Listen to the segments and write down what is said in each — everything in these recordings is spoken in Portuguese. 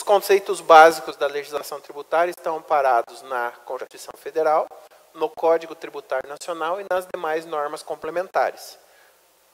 Os conceitos básicos da legislação tributária estão amparados na Constituição Federal, no Código Tributário Nacional e nas demais normas complementares.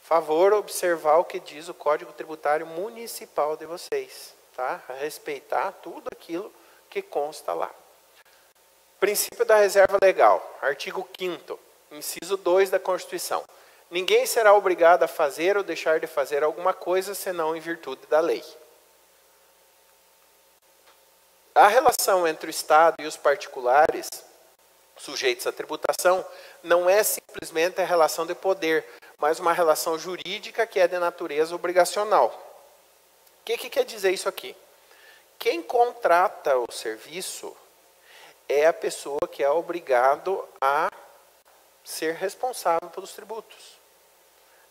Favor observar o que diz o Código Tributário Municipal de vocês, tá? Respeitar tudo aquilo que consta lá. Princípio da reserva legal, artigo 5º, inciso 2 da Constituição. Ninguém será obrigado a fazer ou deixar de fazer alguma coisa senão em virtude da lei. A relação entre o Estado e os particulares sujeitos à tributação não é simplesmente a relação de poder, mas uma relação jurídica que é de natureza obrigacional. O que quer dizer isso aqui? Quem contrata o serviço é a pessoa que é obrigado a ser responsável pelos tributos.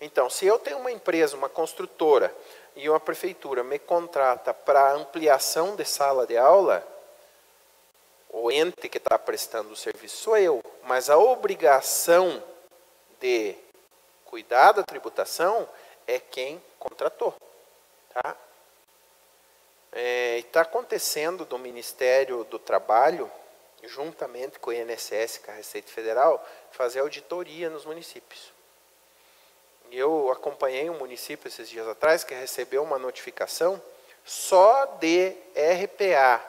Então, se eu tenho uma empresa, uma construtora, e uma prefeitura me contrata para ampliação de sala de aula, o ente que está prestando o serviço sou eu, mas a obrigação de cuidar da tributação é quem contratou. Tá? Está acontecendo do Ministério do Trabalho, juntamente com o INSS, com a Receita Federal, fazer auditoria nos municípios. Eu acompanhei um município esses dias atrás que recebeu uma notificação só de RPA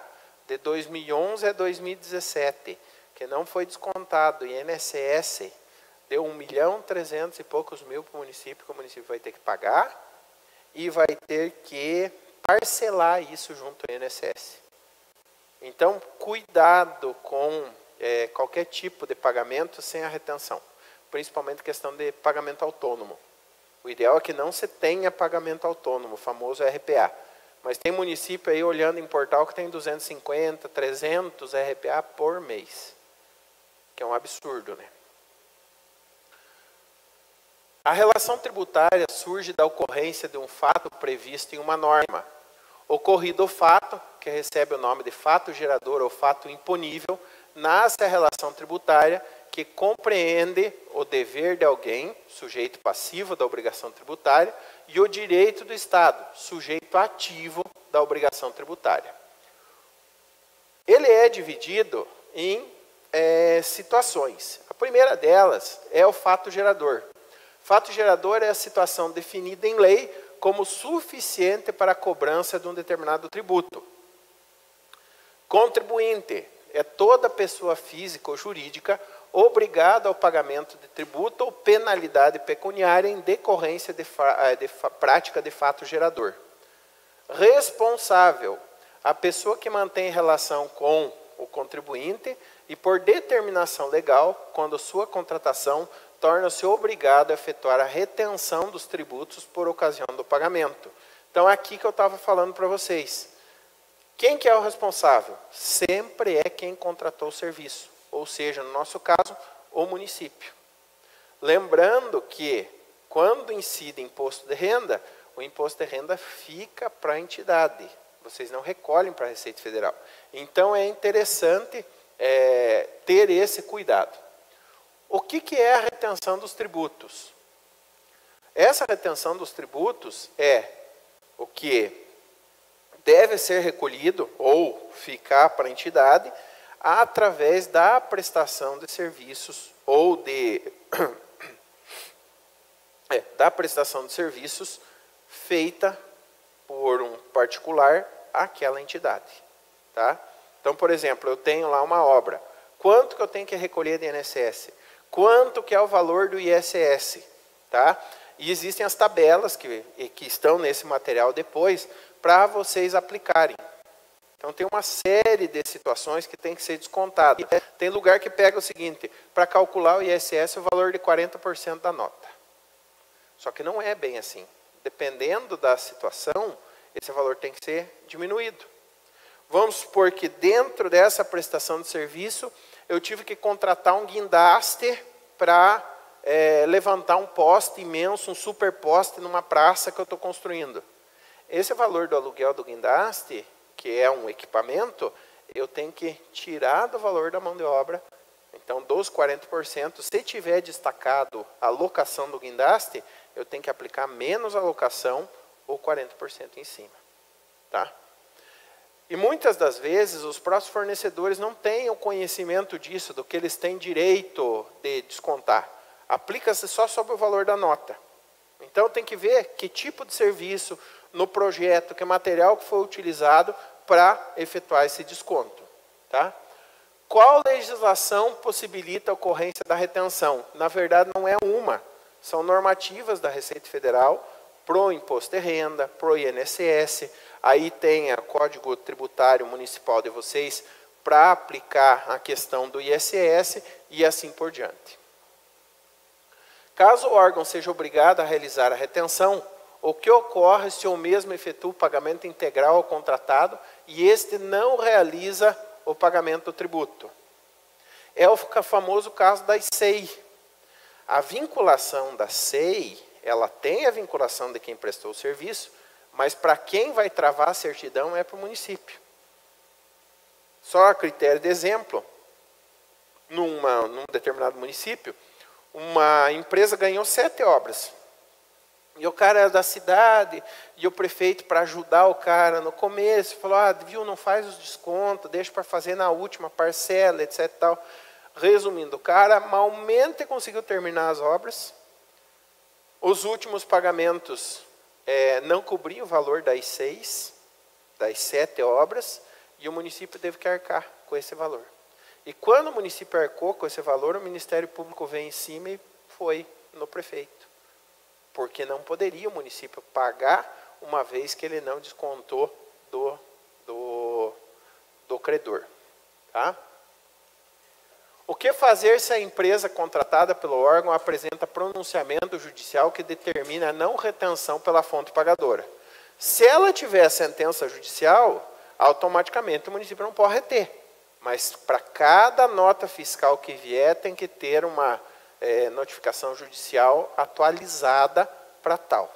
de 2011 a 2017, que não foi descontado. E INSS deu 1.300.000 e poucos mil para o município, que o município vai ter que pagar e vai ter que parcelar isso junto ao INSS. Então, cuidado com qualquer tipo de pagamento sem a retenção, principalmente questão de pagamento autônomo. O ideal é que não se tenha pagamento autônomo, o famoso RPA. Mas tem município aí olhando em portal que tem 250, 300 RPA por mês. Que é um absurdo, né? A relação tributária surge da ocorrência de um fato previsto em uma norma. Ocorrido o fato, que recebe o nome de fato gerador ou fato imponível, nasce a relação tributária que compreende o dever de alguém, sujeito passivo da obrigação tributária, e o direito do Estado, sujeito ativo da obrigação tributária. Ele é dividido em situações. A primeira delas é o fato gerador. Fato gerador é a situação definida em lei como suficiente para a cobrança de um determinado tributo. Contribuinte é toda pessoa física ou jurídica obrigada ao pagamento de tributo ou penalidade pecuniária em decorrência de prática de fato gerador. Responsável, a pessoa que mantém relação com o contribuinte e por determinação legal, quando sua contratação torna-se obrigado a efetuar a retenção dos tributos por ocasião do pagamento. Então, é aqui que eu estava falando para vocês. Quem que é o responsável? Sempre é quem contratou o serviço. Ou seja, no nosso caso, o município. Lembrando que, quando incide imposto de renda, o imposto de renda fica para a entidade. Vocês não recolhem para a Receita Federal. Então, é interessante ter esse cuidado. O que é a retenção dos tributos? Essa retenção dos tributos é o que deve ser recolhido ou ficar para a entidade através da prestação de serviços ou da prestação de serviços feita por um particular àquela entidade. Tá? Então, por exemplo, eu tenho lá uma obra. Quanto que eu tenho que recolher de INSS? Quanto que é o valor do ISS? Tá? E existem as tabelas que estão nesse material depois para vocês aplicarem. Então, tem uma série de situações que tem que ser descontado. Tem lugar que pega o seguinte, para calcular o ISS, o valor de 40% da nota. Só que não é bem assim. Dependendo da situação, esse valor tem que ser diminuído. Vamos supor que dentro dessa prestação de serviço, eu tive que contratar um guindaste para levantar um poste imenso, um super poste numa praça que eu estou construindo. Esse valor do aluguel do guindaste, que é um equipamento, eu tenho que tirar do valor da mão de obra. Então, dos 40%, se tiver destacado a locação do guindaste, eu tenho que aplicar menos a locação ou 40% em cima. Tá? E muitas das vezes os próprios fornecedores não têm o conhecimento disso, do que eles têm direito de descontar. Aplica-se só sobre o valor da nota. Então tem que ver que tipo de serviço no projeto, que material que foi utilizado para efetuar esse desconto. Tá? Qual legislação possibilita a ocorrência da retenção? Na verdade não é uma, são normativas da Receita Federal, pro Imposto de Renda, pro INSS, aí tem o Código Tributário Municipal de vocês para aplicar a questão do ISS e assim por diante. Caso o órgão seja obrigado a realizar a retenção, o que ocorre se o mesmo efetua o pagamento integral ao contratado e este não realiza o pagamento do tributo? É o famoso caso da ICEI. A vinculação da SEI, ela tem a vinculação de quem prestou o serviço, mas para quem vai travar a certidão é para o município. Só a critério de exemplo, num determinado município, uma empresa ganhou 7 obras. E o cara era da cidade, e o prefeito, para ajudar o cara no começo, falou, viu, não faz os descontos, deixa para fazer na última parcela, etc. Tal. Resumindo, o cara malmente conseguiu terminar as obras, os últimos pagamentos não cobriam o valor das 7 obras, e o município teve que arcar com esse valor. E quando o município arcou com esse valor, o Ministério Público veio em cima e foi no prefeito. Porque não poderia o município pagar, uma vez que ele não descontou do credor. Tá? O que fazer se a empresa contratada pelo órgão apresenta pronunciamento judicial que determina a não retenção pela fonte pagadora? Se ela tiver a sentença judicial, automaticamente o município não pode reter. Mas para cada nota fiscal que vier, tem que ter uma notificação judicial atualizada para tal.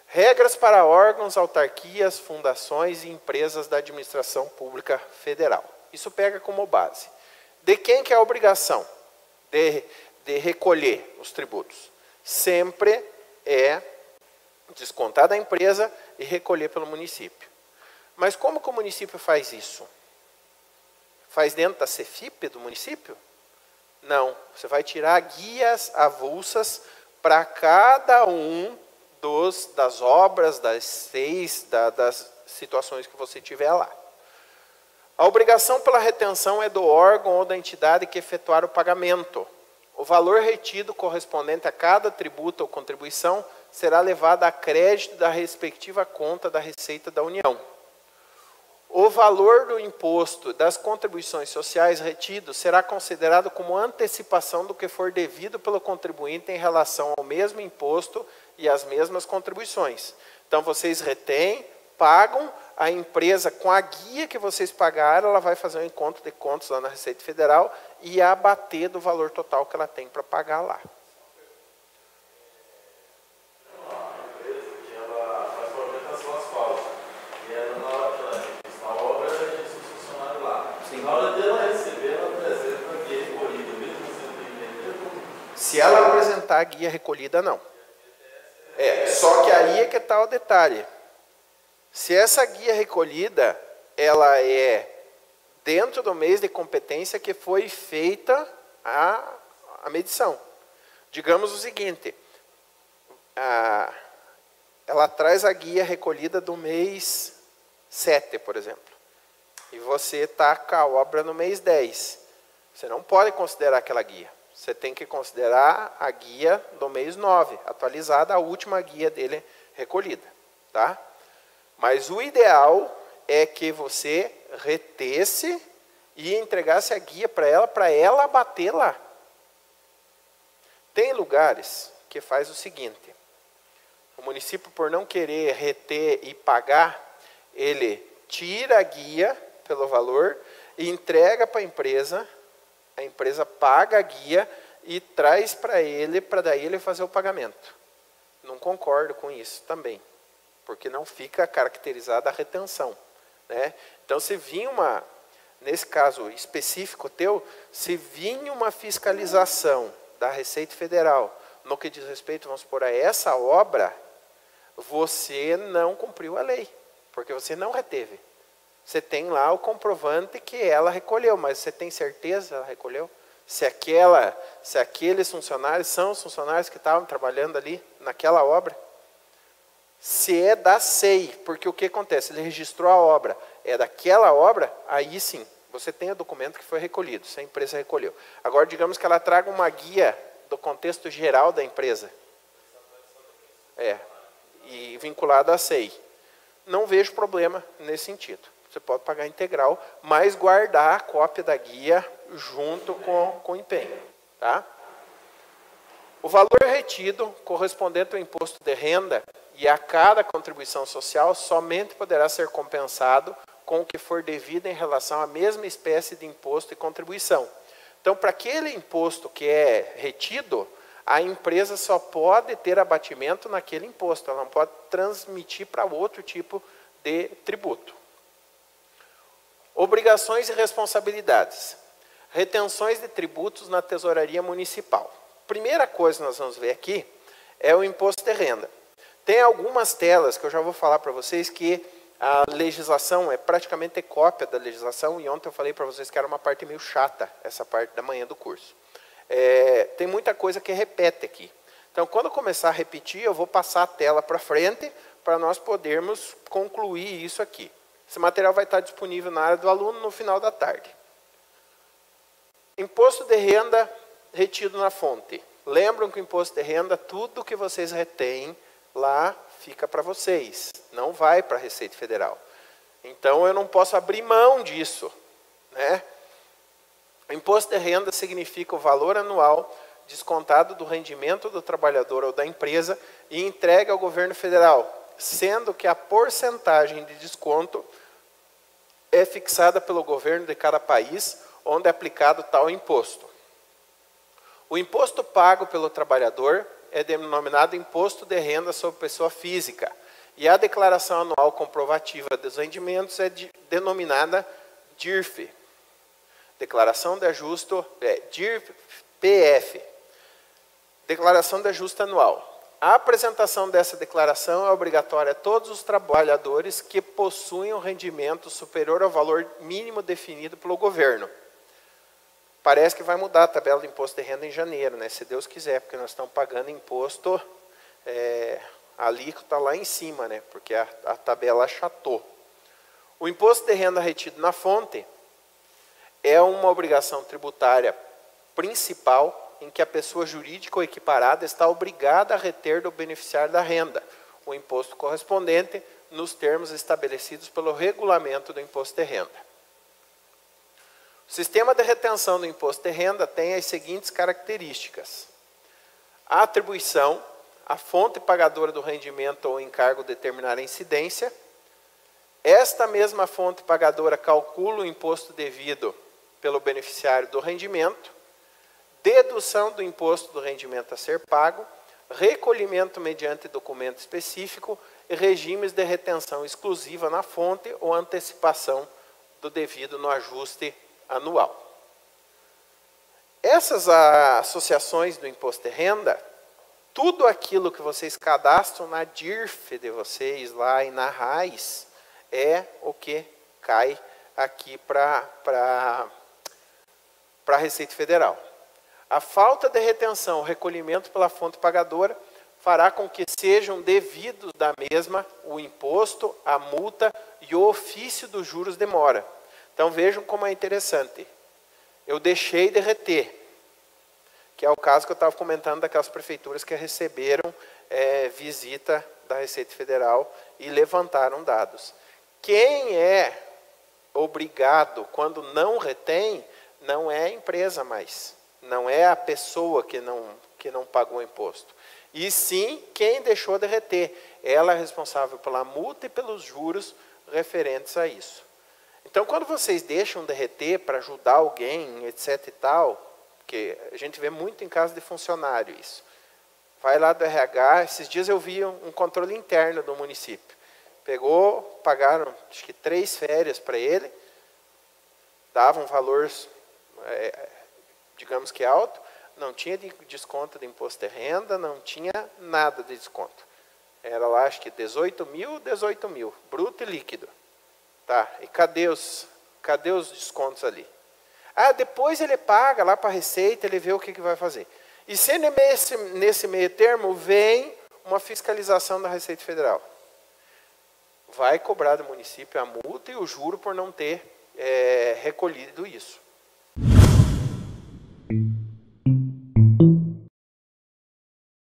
Regras para órgãos, autarquias, fundações e empresas da administração pública federal. Isso pega como base. De quem que é a obrigação de recolher os tributos? Sempre é descontar da empresa e recolher pelo município. Mas como que o município faz isso? Faz dentro da CEFIP do município? Não. Você vai tirar guias avulsas para cada um das obras, das 6, das situações que você tiver lá. A obrigação pela retenção é do órgão ou da entidade que efetuar o pagamento. O valor retido correspondente a cada tributo ou contribuição será levado a crédito da respectiva conta da Receita da União. O valor do imposto das contribuições sociais retido será considerado como antecipação do que for devido pelo contribuinte em relação ao mesmo imposto e às mesmas contribuições. Então, vocês retêm, pagam, a empresa, com a guia que vocês pagaram, ela vai fazer um encontro de contas lá na Receita Federal e abater do valor total que ela tem para pagar lá. Se ela apresentar a guia recolhida, não. Só que aí é que está o detalhe. Se essa guia recolhida, ela é dentro do mês de competência que foi feita a medição. Digamos o seguinte, ela traz a guia recolhida do mês 7, por exemplo. E você está com a obra no mês 10. Você não pode considerar aquela guia. Você tem que considerar a guia do mês 9, atualizada, a última guia dele recolhida. Tá? Mas o ideal é que você retesse e entregasse a guia para ela bater lá. Tem lugares que faz o seguinte, o município, por não querer reter e pagar, ele tira a guia pelo valor e entrega para a empresa paga a guia e traz para ele, para daí ele fazer o pagamento. Não concordo com isso também, porque não fica caracterizada a retenção. Né? Então, se vir nesse caso específico teu, se vir uma fiscalização da Receita Federal, no que diz respeito, vamos supor, a essa obra, você não cumpriu a lei, porque você não reteve. Você tem lá o comprovante que ela recolheu, mas você tem certeza que ela recolheu? Se aqueles funcionários são os funcionários que estavam trabalhando ali naquela obra? Se é da SEI, porque o que acontece? Ele registrou a obra, é daquela obra, aí sim, você tem o documento que foi recolhido, se a empresa recolheu. Agora, digamos que ela traga uma guia do contexto geral da empresa. E vinculada à SEI. Não vejo problema nesse sentido. Você pode pagar integral, mas guardar a cópia da guia junto com o empenho. Tá? O valor retido correspondente ao imposto de renda e a cada contribuição social somente poderá ser compensado com o que for devido em relação à mesma espécie de imposto e contribuição. Então, para aquele imposto que é retido, a empresa só pode ter abatimento naquele imposto, ela não pode transmitir para outro tipo de tributo. Obrigações e responsabilidades. Retenções de tributos na tesouraria municipal. Primeira coisa que nós vamos ver aqui é o imposto de renda. Tem algumas telas que eu já vou falar para vocês que a legislação é praticamente cópia da legislação, e ontem eu falei para vocês que era uma parte meio chata, essa parte da manhã do curso. Tem muita coisa que repete aqui. Então, quando eu começar a repetir, eu vou passar a tela para frente para nós podermos concluir isso aqui. Esse material vai estar disponível na área do aluno no final da tarde. Imposto de renda retido na fonte. Lembram que o imposto de renda, tudo que vocês retêm lá fica para vocês, não vai para a Receita Federal. Então, eu não posso abrir mão disso, né? O imposto de renda significa o valor anual descontado do rendimento do trabalhador ou da empresa e entregue ao governo federal, sendo que a porcentagem de desconto é fixada pelo governo de cada país onde é aplicado tal imposto. O imposto pago pelo trabalhador é denominado imposto de renda sobre pessoa física e a declaração anual comprovativa dos rendimentos é denominada DIRF. Declaração de ajuste, DIRF-PF. Declaração de ajuste anual. A apresentação dessa declaração é obrigatória a todos os trabalhadores que possuem um rendimento superior ao valor mínimo definido pelo governo. Parece que vai mudar a tabela do imposto de renda em janeiro, né? Se Deus quiser, porque nós estamos pagando imposto, a alíquota lá em cima, né? Porque a tabela achatou. O imposto de renda retido na fonte é uma obrigação tributária principal em que a pessoa jurídica ou equiparada está obrigada a reter do beneficiário da renda o imposto correspondente nos termos estabelecidos pelo regulamento do imposto de renda. O sistema de retenção do imposto de renda tem as seguintes características. A atribuição, a fonte pagadora do rendimento ou encargo determinar a incidência. Esta mesma fonte pagadora calcula o imposto devido pelo beneficiário do rendimento, dedução do imposto do rendimento a ser pago, recolhimento mediante documento específico e regimes de retenção exclusiva na fonte ou antecipação do devido no ajuste anual. Essas associações do imposto de renda, tudo aquilo que vocês cadastram na DIRF de vocês lá e na RAIS, é o que cai aqui para a Receita Federal. A falta de retenção, recolhimento pela fonte pagadora, fará com que sejam devidos da mesma o imposto, a multa e o ofício dos juros de mora. Então vejam como é interessante. Eu deixei de reter, que é o caso que eu estava comentando daquelas prefeituras que receberam visita da Receita Federal e levantaram dados. Quem é obrigado quando não retém, não é a empresa mais. Não é a pessoa que não pagou o imposto. E sim, quem deixou de reter. Ela é responsável pela multa e pelos juros referentes a isso. Então, quando vocês deixam de reter para ajudar alguém, etc e tal, que a gente vê muito em casa de funcionário isso. Vai lá do RH, esses dias eu vi um controle interno do município. Pegou, pagaram, acho que 3 férias para ele, davam valor, digamos que alto, não tinha desconto de imposto de renda, não tinha nada de desconto. Era lá, acho que 18 mil, bruto e líquido. Tá, e cadê os descontos ali? Ah, depois ele paga lá para a Receita, ele vê o que vai fazer. E se nesse meio termo vem uma fiscalização da Receita Federal, vai cobrar do município a multa e o juro por não ter recolhido isso.